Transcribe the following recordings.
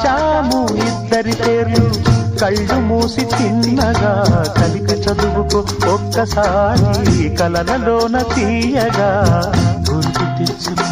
రాశాము ఇద్దరి పేర్లు కళ్ళు మూసి చిన్నగా కలిపి చదువుకో ఒక్కసారి కలలలోన తీయగా గుర్తు తెచ్చుకో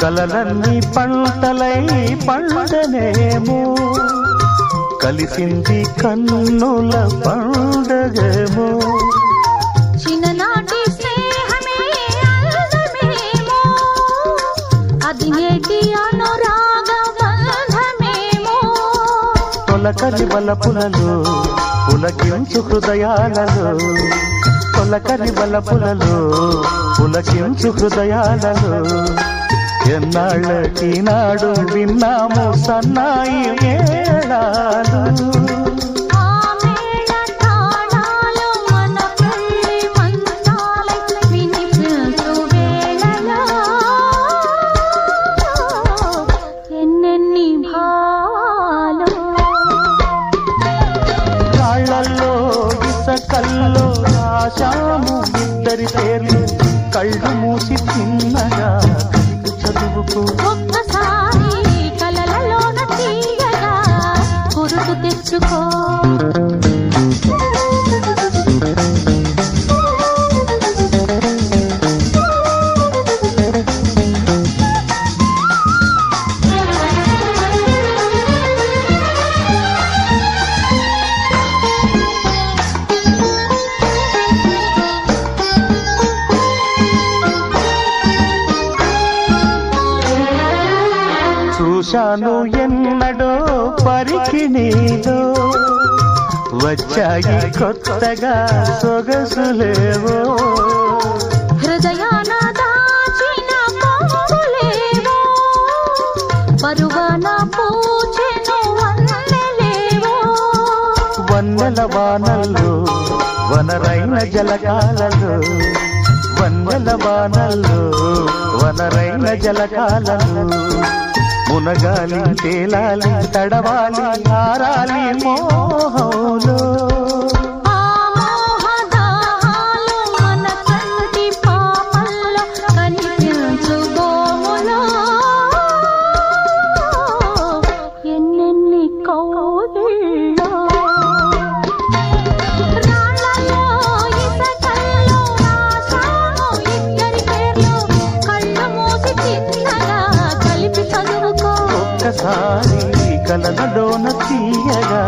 కలలన్నీ పంటలై పండనేమో కలిసింది కన్నుల పండగేమో చిన్ననాటి స్నేహమే అందమేమో అది నేటి అనురాగ బంధమేమో తొలకరి బలపులలో పులకించు హృదయాలలో తొలకరి బలపులలో పులకించు హృదయాలలో ఎన్నాళ్ళకి నాడు విన్నాము సన్నాయి మేళాలు కాళ్ళల్లో ఇసకల్లో రాశాము ఇద్దరి పేర్లు కళ్ళు మూసి చిన్నగా చదువుకో ఒక్కసారి కలలలోన తీయగా గుర్తు తెచ్చుకో చూశాను ఎన్నడో పరికిణీలో వచ్చాయి కొత్తగా సొగసులేవో హృదయాన దాచిన పొంగులేవో పరువాన పూచెను వన్నెలేవో వన్నెల వానల్లో వనరైన జలకాలలో వన్నెల వానల్లో వనరైన జలకాలలో మునగాలి తేలాలి తడవాలి ఆరాలి మోహంలో ఆ మోహదాహాలు మన కంటి పాపల్లో కనిపించు గోములో ఎన్నెన్ని కౌగిళ్ళో రాళ్ళలో ఇసకల్లో రాశాము ఇద్దరి పేర్లు కళ్ళు మూసి చిన్నగా కలిపి చదువుకో ఒక్కసారి కలలలోన తీయగా